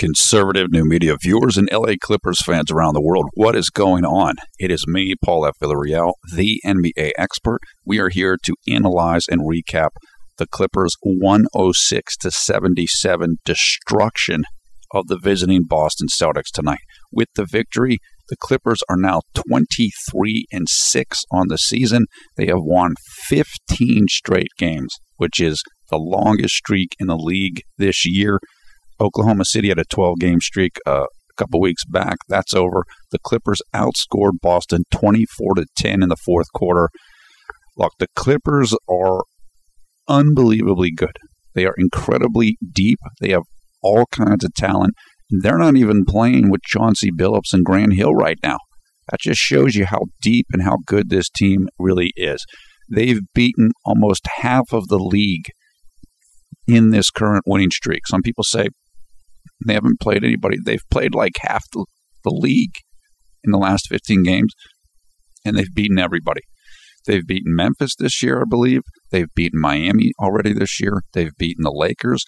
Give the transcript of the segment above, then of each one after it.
Conservative new media viewers and LA Clippers fans around the world, what is going on? It is me, Paul F. Villarreal, the NBA expert. We are here to analyze and recap the Clippers' 106-77 destruction of the visiting Boston Celtics tonight. With the victory, the Clippers are now 23-6 on the season. They have won 15 straight games, which is the longest streak in the league this year. Oklahoma City had a 12-game streak a couple weeks back. That's over. The Clippers outscored Boston 24-10 in the fourth quarter. Look, the Clippers are unbelievably good. They are incredibly deep. They have all kinds of talent. They're not even playing with Chauncey Billups and Grant Hill right now. That just shows you how deep and how good this team really is. They've beaten almost half of the league in this current winning streak. Some people say they haven't played anybody. They've played like half the league in the last 15 games, and they've beaten everybody. They've beaten Memphis this year, I believe. They've beaten Miami already this year. They've beaten the Lakers.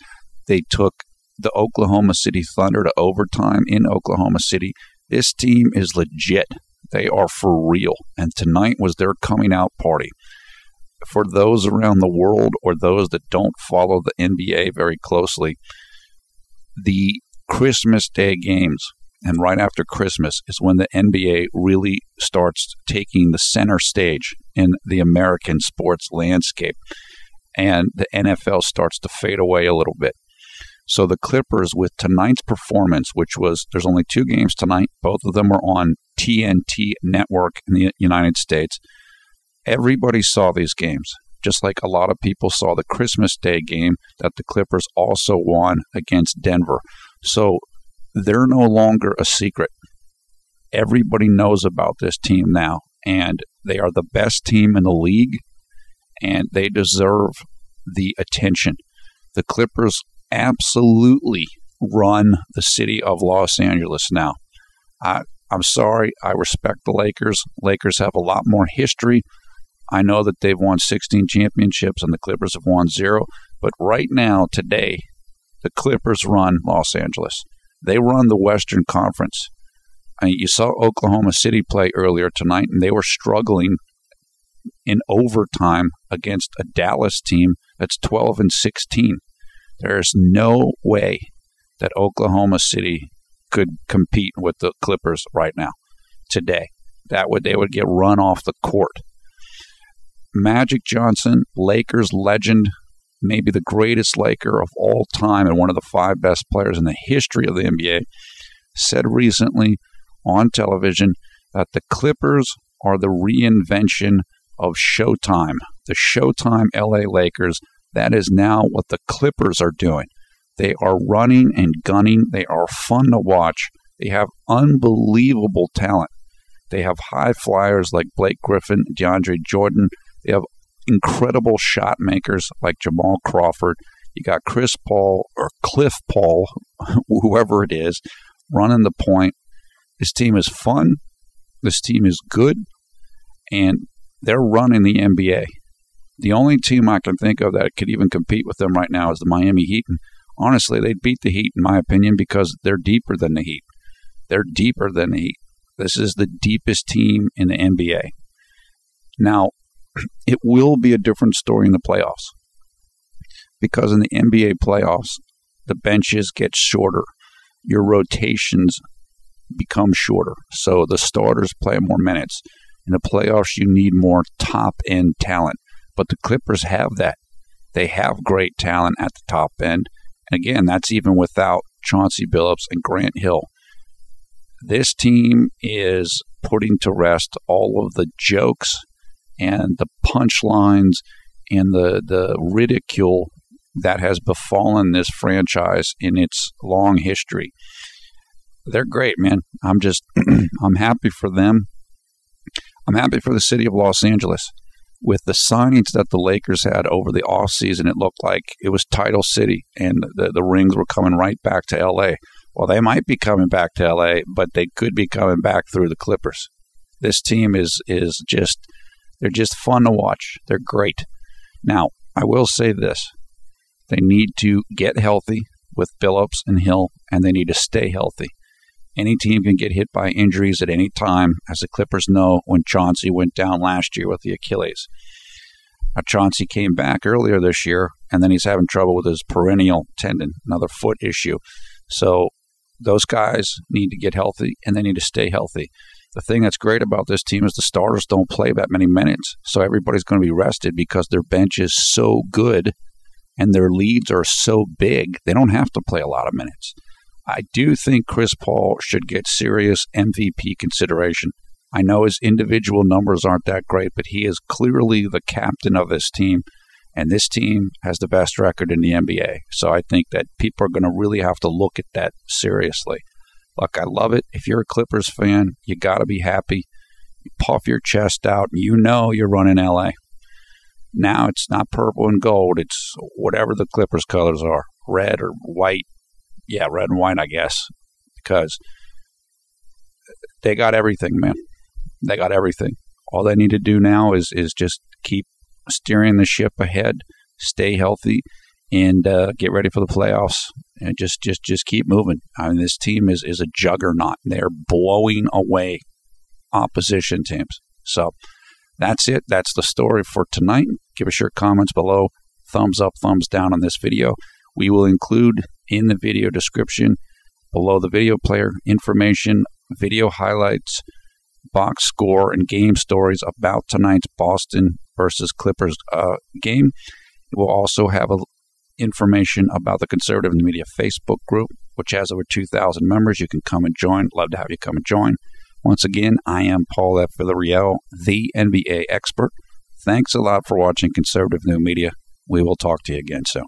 They took the Oklahoma City Thunder to overtime in Oklahoma City. This team is legit. They are for real, and tonight was their coming out party. For those around the world or those that don't follow the NBA very closely, the Christmas Day games and right after Christmas is when the NBA really starts taking the center stage in the American sports landscape, and the NFL starts to fade away a little bit. So the Clippers, with tonight's performance, which was, there's only 2 games tonight, both of them are on TNT network in the United States. Everybody saw these games, just like a lot of people saw the Christmas Day game that the Clippers also won against Denver. So they're no longer a secret. Everybody knows about this team now, and they are the best team in the league, and they deserve the attention. The Clippers absolutely run the city of Los Angeles now. I'm sorry, I respect the Lakers. Lakers have a lot more history. I know that they've won 16 championships and the Clippers have won 0. But right now, today, the Clippers run Los Angeles. They run the Western Conference. I mean, you saw Oklahoma City play earlier tonight, and they were struggling in overtime against a Dallas team that's 12-16. There's no way that Oklahoma City could compete with the Clippers right now, today. They would get run off the court. Magic Johnson, Lakers legend, maybe the greatest Laker of all time and one of the 5 best players in the history of the NBA, said recently on television that the Clippers are the reinvention of Showtime. The Showtime LA Lakers, that is now what the Clippers are doing. They are running and gunning. They are fun to watch. They have unbelievable talent. They have high flyers like Blake Griffin, DeAndre Jordan. They have incredible shot makers like Jamal Crawford. You got Chris Paul or Cliff Paul, whoever it is, running the point. This team is fun. This team is good. And they're running the NBA. The only team I can think of that could even compete with them right now is the Miami Heat. And honestly, they'd beat the Heat, in my opinion, because they're deeper than the Heat. They're deeper than the Heat. This is the deepest team in the NBA. Now, it will be a different story in the playoffs, because in the NBA playoffs, the benches get shorter. Your rotations become shorter, so the starters play more minutes. In the playoffs, you need more top-end talent, but the Clippers have that. They have great talent at the top end, and again, that's even without Chauncey Billups and Grant Hill. This team is putting to rest all of the jokes and the punchlines and the ridicule that has befallen this franchise in its long history. They're great, man. I'm happy for them. I'm happy for the city of Los Angeles. With the signings that the Lakers had over the offseason, it looked like it was Title City, and the rings were coming right back to L.A. Well, they might be coming back to L.A., but they could be coming back through the Clippers. This team is just, they're just fun to watch. They're great. Now, I will say this. They need to get healthy. with Billups and Hill, and they need to stay healthy. Any team can get hit by injuries at any time, as the Clippers know when Chauncey went down last year with the Achilles. Chauncey came back earlier this year, and then he's having trouble with his perennial tendon, another foot issue. So those guys need to get healthy, and they need to stay healthy. The thing that's great about this team is the starters don't play that many minutes, so everybody's going to be rested because their bench is so good and their leads are so big, they don't have to play a lot of minutes. I do think Chris Paul should get serious MVP consideration. I know his individual numbers aren't that great, but he is clearly the captain of this team, and this team has the best record in the NBA. So I think that people are going to really have to look at that seriously. Look, I love it. If you're a Clippers fan, you got to be happy. You puff your chest out, and you know you're running LA. Now it's not purple and gold. It's whatever the Clippers colors are, red or white. Yeah, red and white, I guess, because they got everything, man. They got everything. All they need to do now is just keep steering the ship ahead, stay healthy, and get ready for the playoffs. And just keep moving. I mean, this team is a juggernaut. They're blowing away opposition teams. So that's it. That's the story for tonight. Give us your comments below. Thumbs up, thumbs down on this video. We will include in the video description below the video player information, video highlights, box score, and game stories about tonight's Boston versus Clippers game. It will also have information about the Conservative Media Facebook group, which has over 2,000 members. You can come and join. Love to have you come and join. Once again, I am Paul F. Villarreal, the NBA expert. Thanks a lot for watching Conservative New Media. We will talk to you again soon.